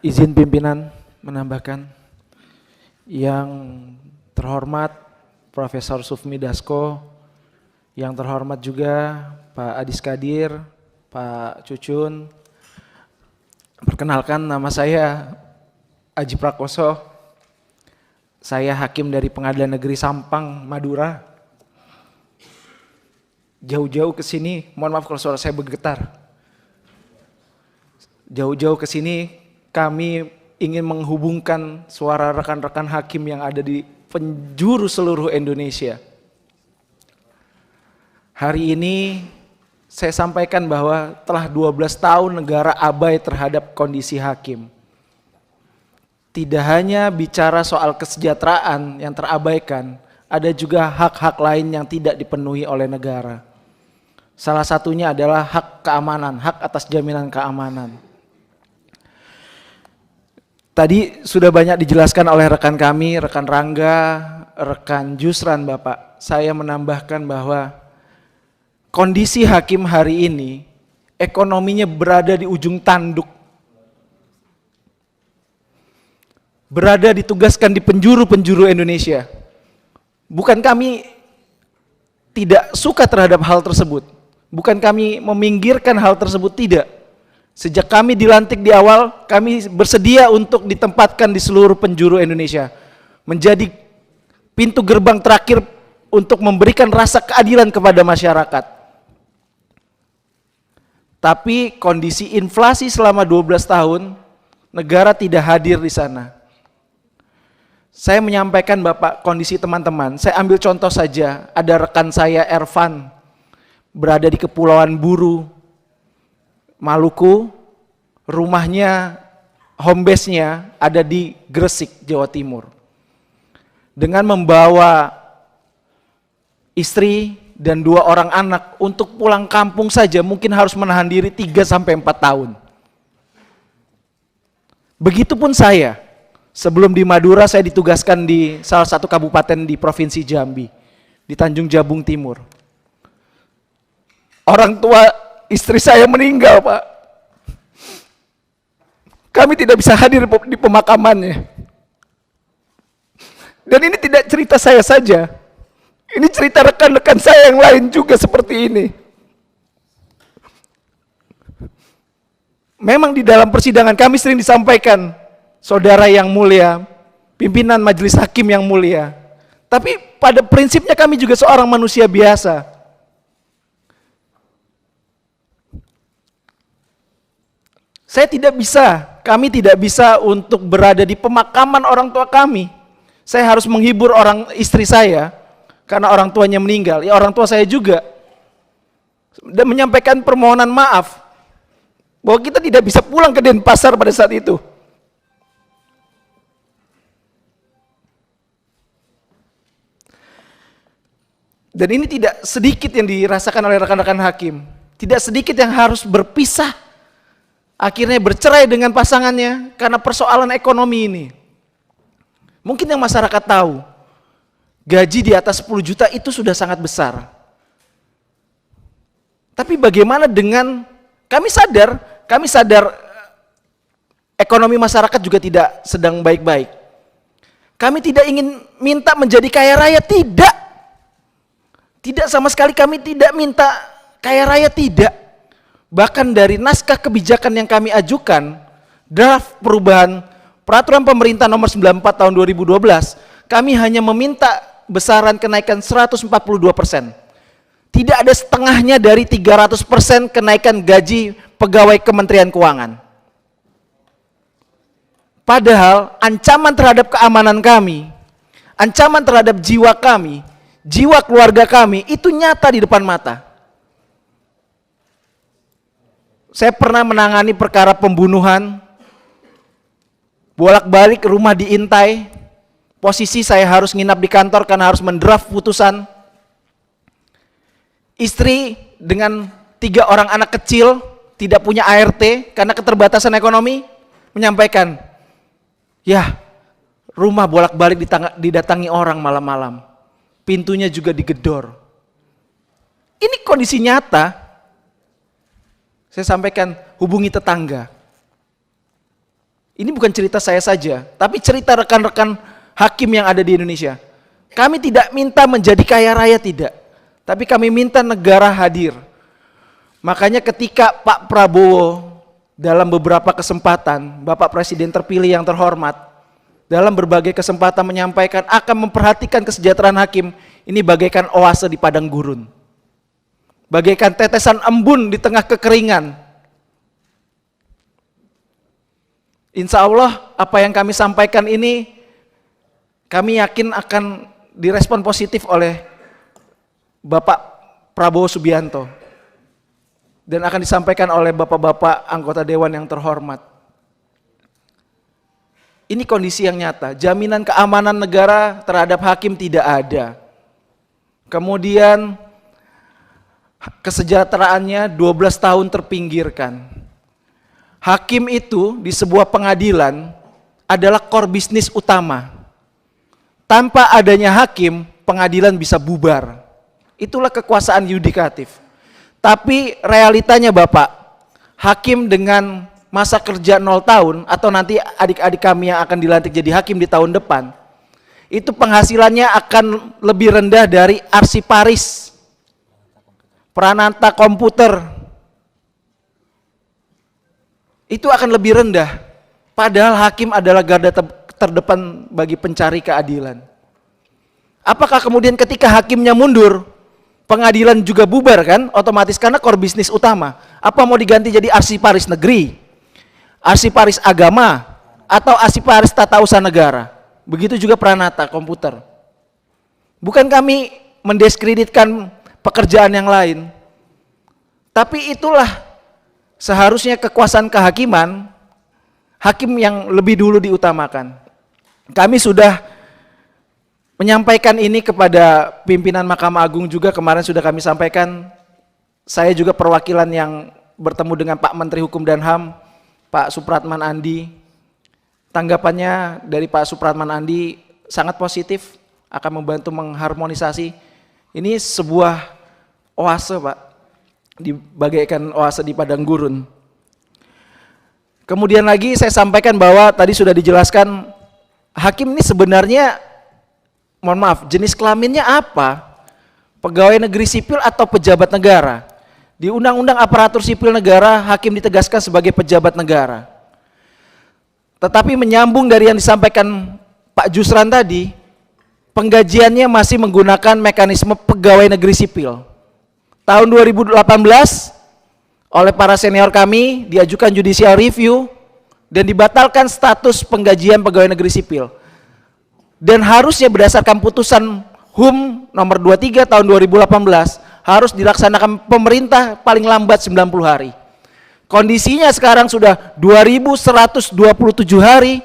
Izin pimpinan menambahkan, yang terhormat Profesor Sufmi Dasko, yang terhormat juga Pak Adis Kadir, Pak Cucun. Perkenalkan, nama saya Aji Prakoso. Saya hakim dari Pengadilan Negeri Sampang, Madura. Jauh-jauh ke sini, mohon maaf kalau suara saya bergetar. Jauh-jauh ke sini kami ingin menghubungkan suara rekan-rekan hakim yang ada di penjuru seluruh Indonesia. Hari ini saya sampaikan bahwa telah 12 tahun negara abai terhadap kondisi hakim. Tidak hanya bicara soal kesejahteraan yang terabaikan, ada juga hak-hak lain yang tidak dipenuhi oleh negara. Salah satunya adalah hak keamanan, hak atas jaminan keamanan. Tadi sudah banyak dijelaskan oleh rekan kami, rekan Rangga, rekan Jusran Bapak. Saya menambahkan bahwa kondisi hakim hari ini, ekonominya berada di ujung tanduk. Berada ditugaskan di penjuru-penjuru Indonesia. Bukan kami tidak suka terhadap hal tersebut. Bukan kami meminggirkan hal tersebut, tidak. Sejak kami dilantik di awal, kami bersedia untuk ditempatkan di seluruh penjuru Indonesia. Menjadi pintu gerbang terakhir untuk memberikan rasa keadilan kepada masyarakat. Tapi kondisi inflasi selama 12 tahun, negara tidak hadir di sana. Saya menyampaikan Bapak kondisi teman-teman, saya ambil contoh saja, ada rekan saya Ervan, berada di Kepulauan Buru, Maluku, rumahnya, home base-nya ada di Gresik, Jawa Timur. Dengan membawa istri dan 2 orang anak untuk pulang kampung saja mungkin harus menahan diri 3-4 tahun. Begitupun saya, sebelum di Madura saya ditugaskan di salah satu kabupaten di Provinsi Jambi, di Tanjung Jabung Timur. Orang tua istri saya meninggal, Pak. Kami tidak bisa hadir di pemakamannya. Dan ini tidak cerita saya saja. Ini cerita rekan-rekan saya yang lain juga seperti ini. Memang di dalam persidangan kami sering disampaikan, saudara yang mulia, pimpinan majelis hakim yang mulia. Tapi pada prinsipnya kami juga seorang manusia biasa. Kami tidak bisa untuk berada di pemakaman orang tua kami. Saya harus menghibur istri saya karena orang tuanya meninggal. Ya, orang tua saya juga. Dan menyampaikan permohonan maaf bahwa kita tidak bisa pulang ke Denpasar pada saat itu. Dan ini tidak sedikit yang dirasakan oleh rekan-rekan hakim. Tidak sedikit yang harus berpisah, akhirnya bercerai dengan pasangannya karena persoalan ekonomi ini. Mungkin yang masyarakat tahu, gaji di atas 10 juta itu sudah sangat besar. Tapi bagaimana dengan, kami sadar ekonomi masyarakat juga tidak sedang baik-baik. Kami tidak ingin minta menjadi kaya raya, tidak. Tidak sama sekali kami tidak minta kaya raya, tidak. Bahkan dari naskah kebijakan yang kami ajukan, draft perubahan peraturan pemerintah nomor 94 tahun 2012, kami hanya meminta besaran kenaikan 142%. Tidak ada setengahnya dari 300% kenaikan gaji pegawai Kementerian Keuangan. Padahal ancaman terhadap keamanan kami, ancaman terhadap jiwa kami, jiwa keluarga kami itu nyata di depan mata. Saya pernah menangani perkara pembunuhan, bolak-balik rumah diintai, posisi saya harus nginap di kantor karena harus mendraft putusan. Istri dengan 3 orang anak kecil, tidak punya ART karena keterbatasan ekonomi, menyampaikan, ya rumah bolak-balik didatangi orang malam-malam, pintunya juga digedor. Ini kondisi nyata. Saya sampaikan, hubungi tetangga. Ini bukan cerita saya saja, tapi cerita rekan-rekan hakim yang ada di Indonesia. Kami tidak minta menjadi kaya raya, tidak. Tapi kami minta negara hadir. Makanya ketika Pak Prabowo dalam beberapa kesempatan, Bapak Presiden terpilih yang terhormat, dalam berbagai kesempatan menyampaikan akan memperhatikan kesejahteraan hakim, ini bagaikan oase di padang gurun. Bagaikan tetesan embun di tengah kekeringan. Insya Allah apa yang kami sampaikan ini, kami yakin akan direspon positif oleh Bapak Prabowo Subianto. Dan akan disampaikan oleh bapak-bapak anggota dewan yang terhormat. Ini kondisi yang nyata, jaminan keamanan negara terhadap hakim tidak ada. Kemudian kesejahteraannya 12 tahun terpinggirkan. Hakim itu di sebuah pengadilan adalah core bisnis utama. Tanpa adanya hakim, pengadilan bisa bubar. Itulah kekuasaan yudikatif. Tapi realitanya Bapak, hakim dengan masa kerja 0 tahun atau nanti adik-adik kami yang akan dilantik jadi hakim di tahun depan, itu penghasilannya akan lebih rendah dari arsiparis, peranata komputer. Itu akan lebih rendah. Padahal hakim adalah garda terdepan bagi pencari keadilan. Apakah kemudian ketika hakimnya mundur, pengadilan juga bubar kan? Otomatis karena core bisnis utama. Apa mau diganti jadi arsiparis negeri, arsiparis agama, atau arsiparis tata usaha negara? Begitu juga peranata komputer. Bukan kami mendiskreditkan pekerjaan yang lain, tapi itulah seharusnya kekuasaan kehakiman, hakim yang lebih dulu diutamakan. Kami sudah menyampaikan ini kepada pimpinan Mahkamah Agung juga, kemarin sudah kami sampaikan. Saya juga perwakilan yang bertemu dengan Pak Menteri Hukum dan HAM, Pak Supratman Andi. Tanggapannya dari Pak Supratman Andi sangat positif, akan membantu mengharmonisasi. Ini sebuah oase Pak, bagaikan oase di padang gurun. Kemudian lagi saya sampaikan bahwa tadi sudah dijelaskan, hakim ini sebenarnya, mohon maaf, jenis kelaminnya apa? Pegawai negeri sipil atau pejabat negara? Di Undang-Undang Aparatur Sipil Negara, hakim ditegaskan sebagai pejabat negara. Tetapi menyambung dari yang disampaikan Pak Jusran tadi, penggajiannya masih menggunakan mekanisme pegawai negeri sipil. Tahun 2018, oleh para senior kami, diajukan judicial review, dan dibatalkan status penggajian pegawai negeri sipil. Dan harusnya berdasarkan putusan HUM nomor 23 tahun 2018 harus dilaksanakan pemerintah paling lambat 90 hari. Kondisinya sekarang sudah 2127 hari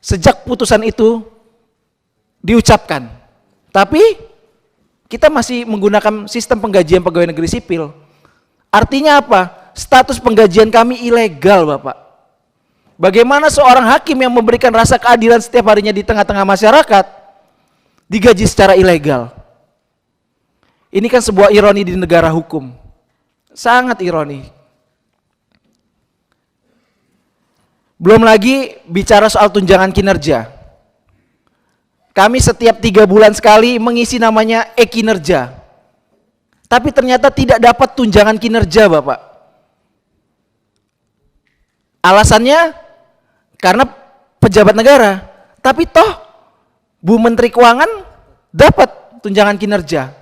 sejak putusan itu diucapkan. Tapi kita masih menggunakan sistem penggajian pegawai negeri sipil. Artinya apa? Status penggajian kami ilegal, Bapak. Bagaimana seorang hakim yang memberikan rasa keadilan setiap harinya di tengah-tengah masyarakat digaji secara ilegal? Ini kan sebuah ironi di negara hukum. Sangat ironi. Belum lagi bicara soal tunjangan kinerja. Kami setiap 3 bulan sekali mengisi namanya e-kinerja. Tapi ternyata tidak dapat tunjangan kinerja, Bapak. Alasannya karena pejabat negara. Tapi toh Bu Menteri Keuangan dapat tunjangan kinerja.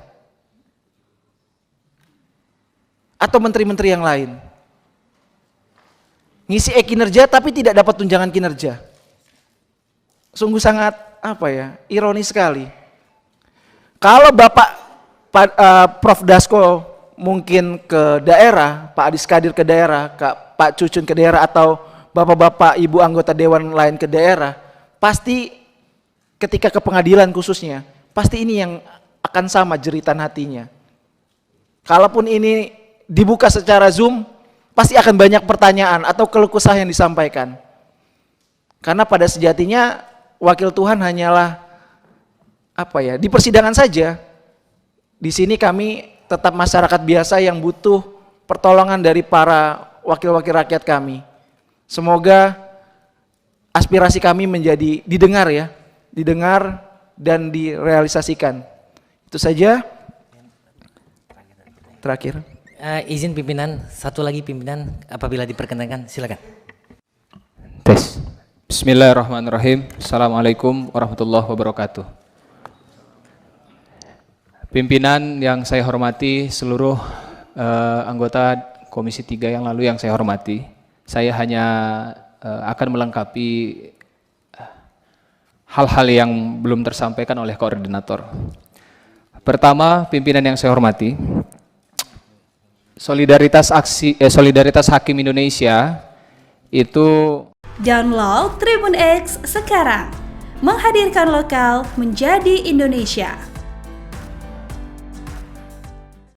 Atau menteri-menteri yang lain. Ngisi e-kinerja tapi tidak dapat tunjangan kinerja. Sungguh sangat ironis sekali. Kalau Bapak Prof Dasko mungkin ke daerah, Pak Adis Kadir ke daerah, Pak Cucun ke daerah, atau bapak-bapak ibu anggota dewan lain ke daerah, pasti ketika ke pengadilan khususnya, pasti ini yang akan sama jeritan hatinya. Kalaupun ini dibuka secara Zoom, pasti akan banyak pertanyaan atau keluh kesah yang disampaikan. Karena pada sejatinya wakil Tuhan hanyalah di persidangan saja. Di sini kami tetap masyarakat biasa yang butuh pertolongan dari para wakil-wakil rakyat kami. Semoga aspirasi kami menjadi didengar ya, didengar dan direalisasikan. Itu saja. Terakhir. Izin pimpinan, satu lagi pimpinan, apabila diperkenankan, silakan. Tes. Bismillahirrahmanirrahim. Assalamualaikum warahmatullahi wabarakatuh. Pimpinan yang saya hormati, seluruh anggota Komisi 3 yang lalu yang saya hormati, saya hanya akan melengkapi hal-hal yang belum tersampaikan oleh koordinator. Pertama, pimpinan yang saya hormati, solidaritas Hakim Indonesia itu. Download Tribun X sekarang, menghadirkan lokal menjadi Indonesia.